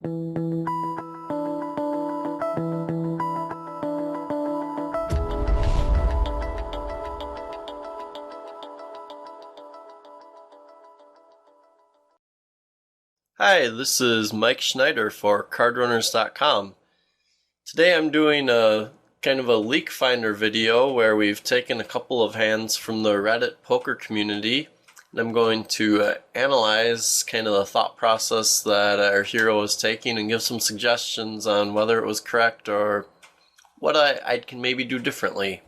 Hi, this is Mike Schneider for CardRunners.com. Today I'm doing a kind of a leak finder video where we've taken a couple of hands from the Reddit poker community, and I'm going to analyze kind of the thought process that our hero was taking and give some suggestions on whether it was correct or what I can maybe do differently.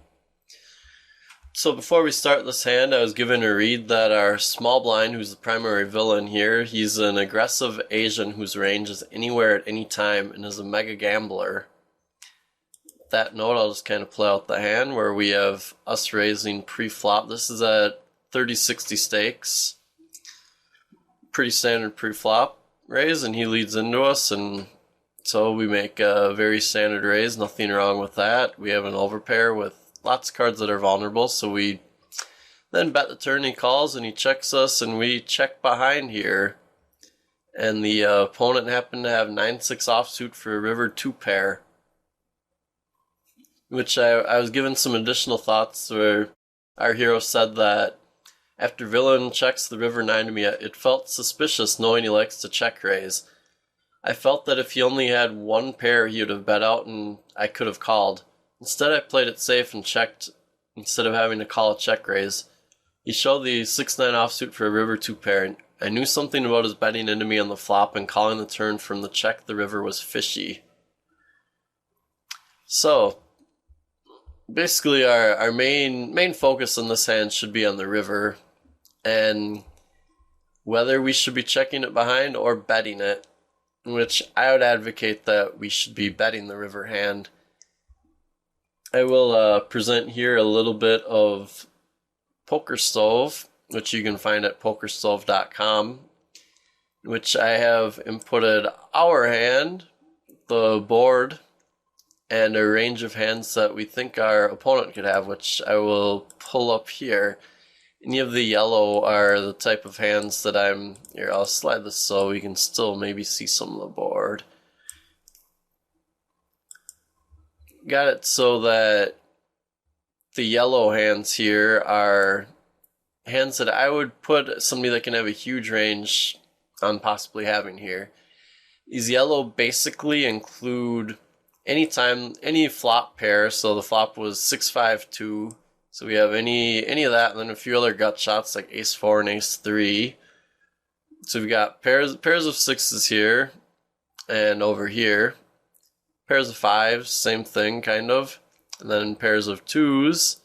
So before we start this hand, I was given a read that our small blind, who's the primary villain here, he's an aggressive Asian whose range is anywhere at any time and is a mega gambler. With that note, I'll just kind of play out the hand where we have us raising pre-flop. This is at 30-60 stakes. Pretty standard pre-flop raise, and he leads into us, and so we make a very standard raise, nothing wrong with that. We have an overpair with lots of cards that are vulnerable, so we then bet the turn. He calls and he checks us, and we check behind here. And the opponent happened to have 9-6 offsuit for a river 2 pair, which I was given some additional thoughts where our hero said that after villain checks the river 9 to me, it felt suspicious knowing he likes to check raise. I felt that if he only had one pair, he would have bet out and I could have called. Instead, I played it safe and checked instead of having to call a check raise. He showed the 6-9 offsuit for a river 2 pair, and I knew something about his betting into me on the flop and calling the turn from the check the river was fishy. So, basically our main focus in this hand should be on the river, and whether we should be checking it behind or betting it, which I would advocate that we should be betting the river hand. I will present here a little bit of Poker Stove, which you can find at pokerstove.com, which I have inputted our hand, the board, and a range of hands that we think our opponent could have, which I will pull up here. Any of the yellow are the type of hands that here, I'll slide this so we can still maybe see some of the board. Got it so that the yellow hands here are hands that I would put somebody that can have a huge range on possibly having here. These yellow basically include any flop pair, so the flop was 6-5-2, so we have any of that, and then a few other gut shots like ace-4 and ace-3. So we've got pairs of sixes here and over here. Pairs of fives, same thing, kind of. And then pairs of twos.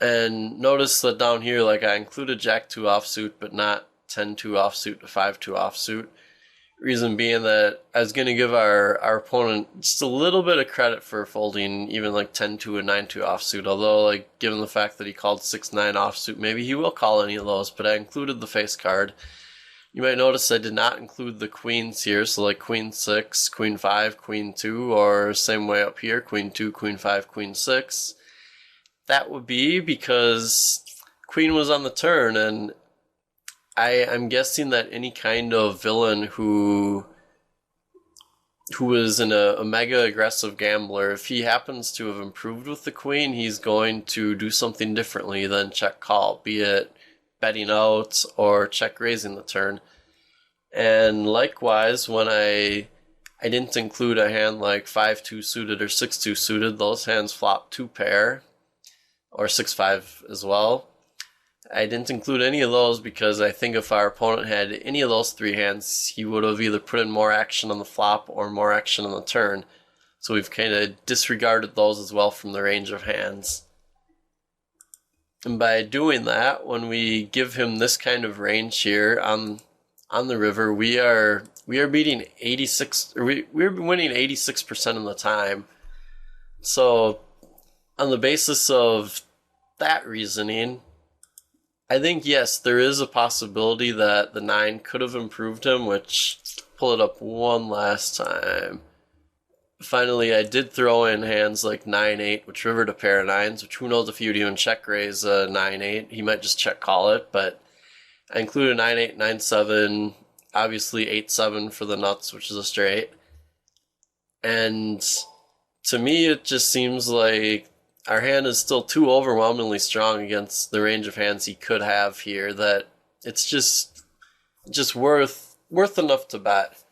And notice that down here, like I included Jack-2 offsuit, but not 10-2 offsuit to 5-2 offsuit. Reason being that I was going to give our opponent just a little bit of credit for folding even like 10-2 and 9-2 offsuit. Although, like, given the fact that he called 6-9 offsuit, maybe he will call any of those, but I included the face card. You might notice I did not include the queens here, so like queen 6, queen 5, queen 2, or same way up here, queen 2, queen 5, queen 6. That would be because queen was on the turn, and I'm guessing that any kind of villain who is in a mega aggressive gambler, if he happens to have improved with the queen, he's going to do something differently than check call, be it betting out or check raising the turn. And likewise, when I didn't include a hand like 5-2 suited or 6-2 suited, those hands flop 2 pair or 6-5 as well. I didn't include any of those because I think if our opponent had any of those 3 hands, he would have either put in more action on the flop or more action on the turn. So we've kind of disregarded those as well from the range of hands. And by doing that, when we give him this kind of range here on the river, we are beating 86, or we're winning 86% of the time. So on the basis of that reasoning, I think yes, there is a possibility that the 9 could have improved him, which, pull it up one last time. Finally, I did throw in hands like 9-8, which rivered a pair of 9s, which who knows if he would even check raise a 9-8. He might just check call it, but I included 9-8, 9-7, obviously 8-7 for the nuts, which is a straight. And to me, it just seems like our hand is still too overwhelmingly strong against the range of hands he could have here that it's just worth enough to bet.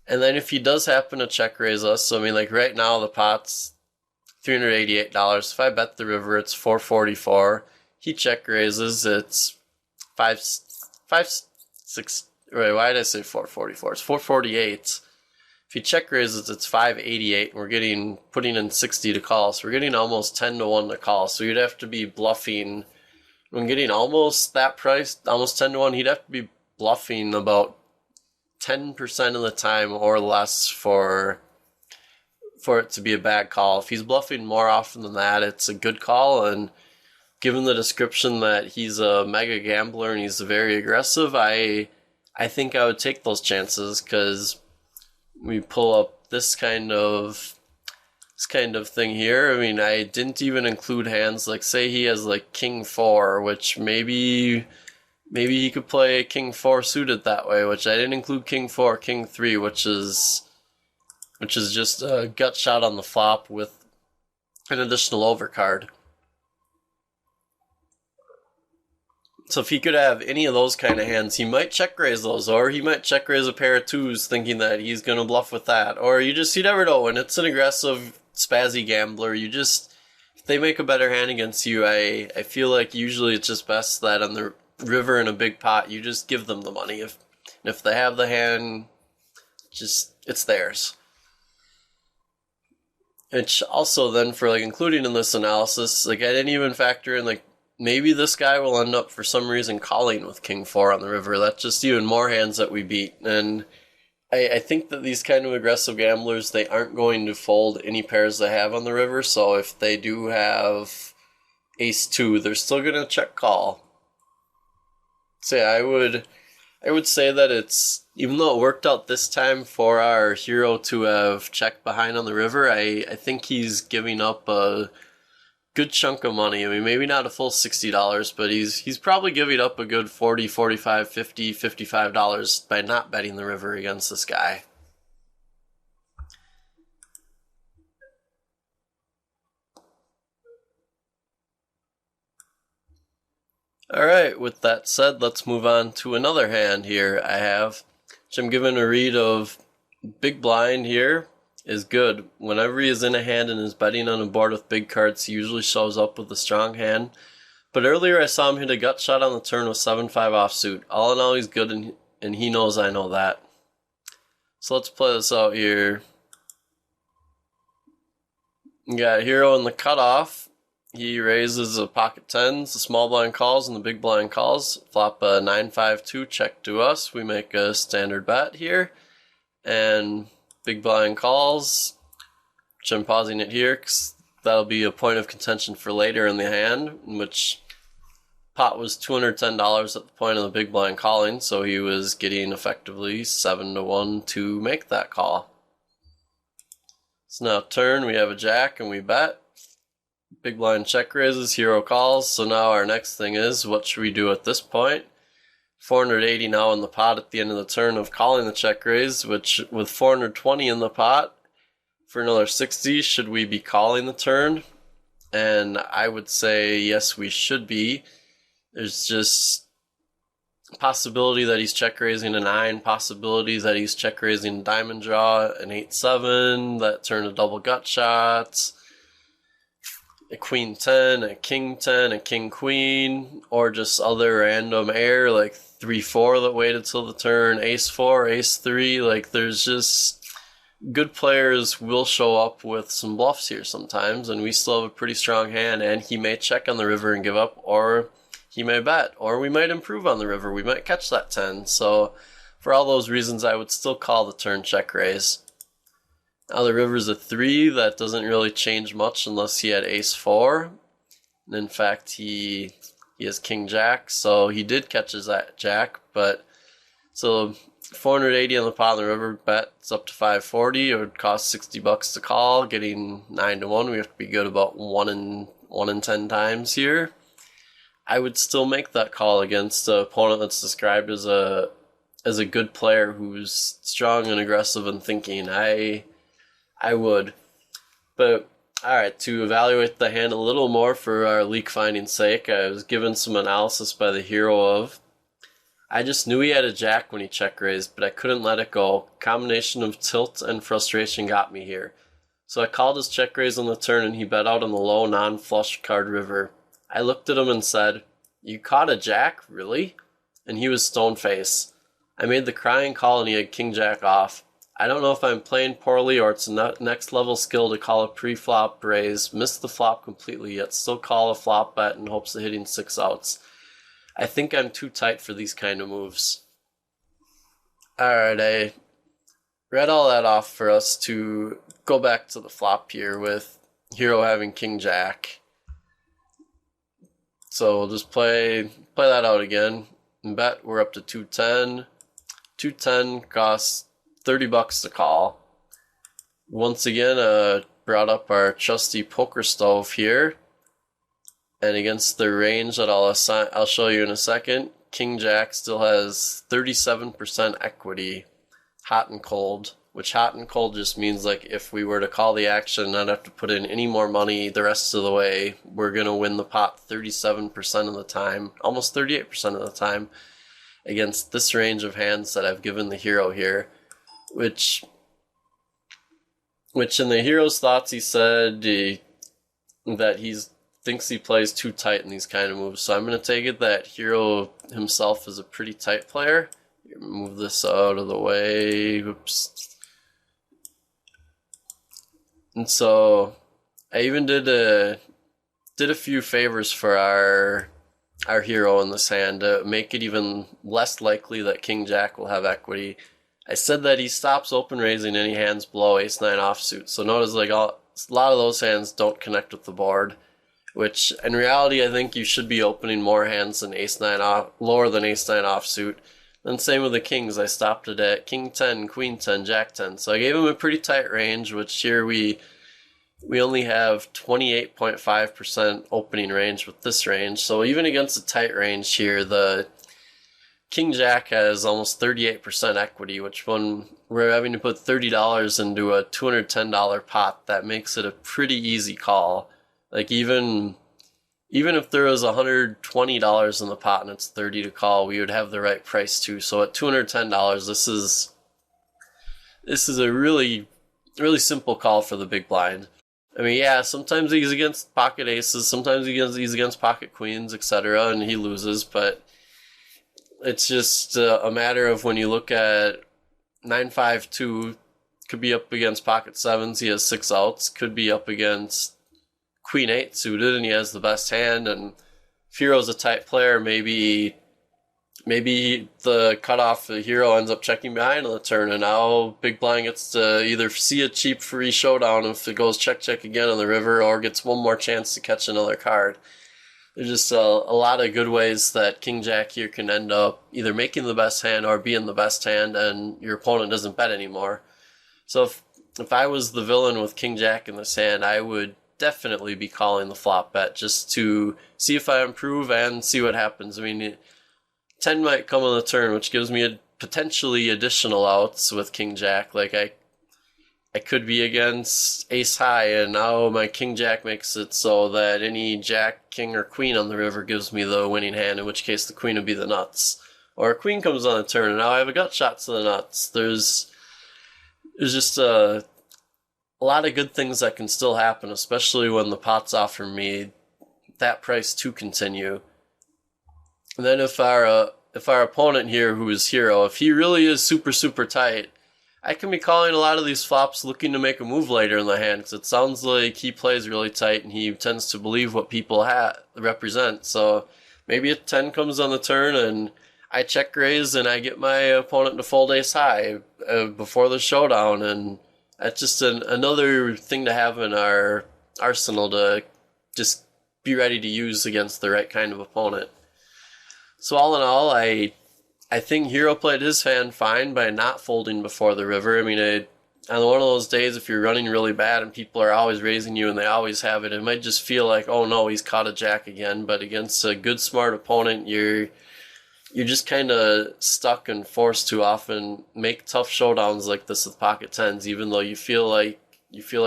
And then if he does happen to check raise us, so I mean, like right now the pot's $388. If I bet the river, it's $444. He check raises, it's 6. Wait, why did I say $444? It's $448. If he check raises, it's $588. We're putting in 60 to call, so we're getting almost 10-1 to call. So you'd have to be bluffing. When getting almost that price, almost 10-1, he'd have to be bluffing about 10% of the time or less for it to be a bad call. If he's bluffing more often than that, it's a good call. And given the description that he's a mega gambler and he's very aggressive, I think I would take those chances, because we pull up this kind of thing here. I mean, I didn't even include hands like, say he has like King 4, which maybe he could play King 4 suited that way, which I didn't include King 4, King 3, which is just a gut shot on the flop with an additional overcard. So if he could have any of those kind of hands, he might check raise those, or he might check raise a pair of 2s thinking that he's going to bluff with that. Or you never know. When it's an aggressive, spazzy gambler, if they make a better hand against you, I feel like usually it's just best that on the river in a big pot, you just give them the money. If they have the hand, it's theirs. Which also then, for like including in this analysis, like I didn't even factor in like, maybe this guy will end up for some reason calling with King 4 on the river. That's just even more hands that we beat. And I think that these kind of aggressive gamblers, they aren't going to fold any pairs they have on the river. So if they do have Ace 2, they're still going to check call. So yeah, I would say that it's, even though it worked out this time for our hero to have checked behind on the river, I think he's giving up a good chunk of money. I mean, maybe not a full $60, but he's probably giving up a good $40, $45, $50, $55 by not betting the river against this guy. Alright, with that said, let's move on to another hand here I have, which I'm giving a read of big blind here. Is good. Whenever he is in a hand and is betting on a board with big cards, he usually shows up with a strong hand. But earlier I saw him hit a gut shot on the turn with 7-5 offsuit. All in all, he's good, and he knows I know that. So let's play this out here. We got hero in the cutoff. He raises a pocket tens, the small blind calls, and the big blind calls. Flop a 9-5-2 check to us. We make a standard bet here. And big blind calls, which I'm pausing it here because that'll be a point of contention for later in the hand, in which pot was $210 at the point of the big blind calling, so he was getting effectively 7-1 to make that call. So now turn, we have a jack and we bet. Big blind check raises, hero calls, so now our next thing is, what should we do at this point? 480 now in the pot at the end of the turn of calling the check raise, which with 420 in the pot for another 60, should we be calling the turn? And I would say yes, we should be. There's just a possibility that he's check raising a 9, possibility that he's check raising a diamond draw, an 8-7, that turn of double gut shots, a queen 10, a king 10, a king queen, or just other random air like 3-4 that waited till the turn, ace 4, ace 3. Like, there's just good players will show up with some bluffs here sometimes, and we still have a pretty strong hand, and he may check on the river and give up, or he may bet, or we might improve on the river, we might catch that 10. So for all those reasons, I would still call the turn check raise. Now the river's a 3, that doesn't really change much unless he had ace 4. And in fact, he has king jack, so he did catch his jack, but so 480 on the pot on the river bet, it's up to 540. It would cost $60 to call, getting 9-1. We have to be good about 1 in 10 times here. I would still make that call against an opponent that's described as a as a good player who's strong and aggressive and thinking, I would. But alright, to evaluate the hand a little more for our leak finding sake, I was given some analysis by the hero of, I just knew he had a jack when he check raised, but I couldn't let it go. Combination of tilt and frustration got me here. So I called his check raise on the turn and he bet out on the low non-flush card river. I looked at him and said, "You caught a jack, really?" And he was stone face. I made the crying call and he had king jack off. I don't know if I'm playing poorly or it's a next level skill to call a pre-flop raise, miss the flop completely, yet still call a flop bet in hopes of hitting 6 outs. I think I'm too tight for these kind of moves. Alright, I read all that off for us to go back to the flop here with hero having king jack. So we'll just play that out again. And bet we're up to 210. 210 costs $30 to call. Once again, brought up our trusty poker stove here. And against the range that I'll show you in a second, king jack still has 37% equity, hot and cold. Which hot and cold just means like if we were to call the action and not have to put in any more money the rest of the way, we're going to win the pot 37% of the time, almost 38% of the time, against this range of hands that I've given the hero here. Which in the hero's thoughts he said that he thinks he plays too tight in these kind of moves. So I'm going to take it that hero himself is a pretty tight player. Move this out of the way. Oops. And so I even did a few favors for our hero in this hand to make it even less likely that king jack will have equity. I said that he stops open raising any hands below ace-9 offsuit. So notice like a lot of those hands don't connect with the board, which in reality I think you should be opening more hands than ace-9 off, lower than ace-9 offsuit. And same with the kings. I stopped it at king 10, queen 10, jack 10. So I gave him a pretty tight range, which here we only have 28.5% opening range with this range. So even against a tight range here, the king jack has almost 38% equity, which when we're having to put $30 into a $210 pot, that makes it a pretty easy call. Like even if there was $120 in the pot and it's 30 to call, we would have the right price too. So at $210, this is a really, really simple call for the big blind. I mean, yeah, sometimes he's against pocket aces, sometimes he's against pocket queens, etc., and he loses, but it's just a matter of when you look at 9-5-2, could be up against pocket sevens, he has 6 outs, could be up against queen 8 suited and he has the best hand, and if hero's a tight player, maybe the cutoff, the hero ends up checking behind on the turn, and now big blind gets to either see a cheap free showdown if it goes check again on the river, or gets one more chance to catch another card. There's just a lot of good ways that king jack here can end up either making the best hand or being the best hand, and your opponent doesn't bet anymore. So if I was the villain with king jack in this hand, I would definitely be calling the flop bet just to see if I improve and see what happens. I mean, 10 might come on the turn, which gives me potentially additional outs with king jack. Like I could be against ace high, and now my king jack makes it so that any jack, king, or queen on the river gives me the winning hand, in which case the queen would be the nuts. Or a queen comes on the turn, and now I have a gut shot to the nuts. There's just a lot of good things that can still happen, especially when the pots offer me that price to continue. And then if our opponent here, who is hero, if he really is super, super tight, I can be calling a lot of these flops looking to make a move later in the hand, because it sounds like he plays really tight and he tends to believe what people represent. So maybe a 10 comes on the turn and I check raise and I get my opponent to fold ace high before the showdown, and that's just another thing to have in our arsenal to just be ready to use against the right kind of opponent. So all in all, I think hero played his hand fine by not folding before the river. I mean, on one of those days, if you're running really bad and people are always raising you and they always have it, it might just feel like, oh no, he's caught a jack again. But against a good, smart opponent, you're you're just kind of stuck and forced to often make tough showdowns like this with pocket tens, even though you feel like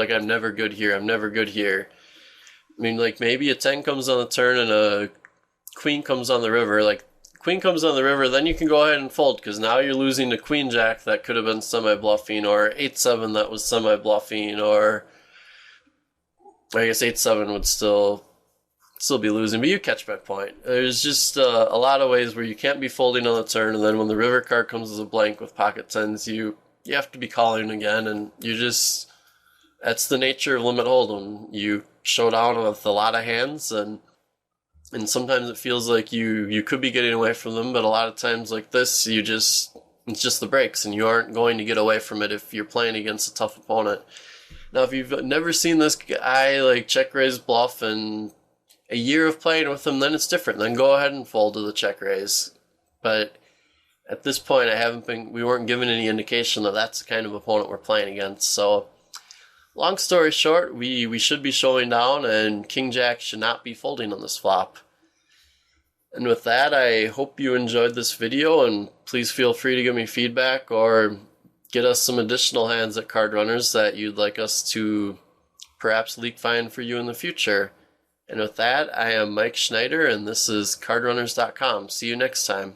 I'm never good here. I'm never good here. I mean, like maybe a 10 comes on the turn and a queen comes on the river. Like queen comes on the river, then you can go ahead and fold because now you're losing to queen jack that could have been semi bluffing, or 8-7 that was semi bluffing, or I guess 8-7 would still be losing, but you catch my point. There's just a lot of ways where you can't be folding on the turn, and then when the river card comes as a blank with pocket tens, you have to be calling again, and that's the nature of limit hold'em. You show down with a lot of hands, and sometimes it feels like you could be getting away from them, but a lot of times like this, it's just the breaks, and you aren't going to get away from it if you're playing against a tough opponent. Now, if you've never seen this guy like check raise bluff and a year of playing with him, then it's different. Then go ahead and fold to the check raise. But at this point, we weren't given any indication that that's the kind of opponent we're playing against. So, long story short, we should be showing down, and King Jack should not be folding on this flop. And with that, I hope you enjoyed this video, and please feel free to give me feedback or get us some additional hands at Card Runners that you'd like us to perhaps leak find for you in the future. And with that, I am Mike Schneider, and this is CardRunners.com. See you next time.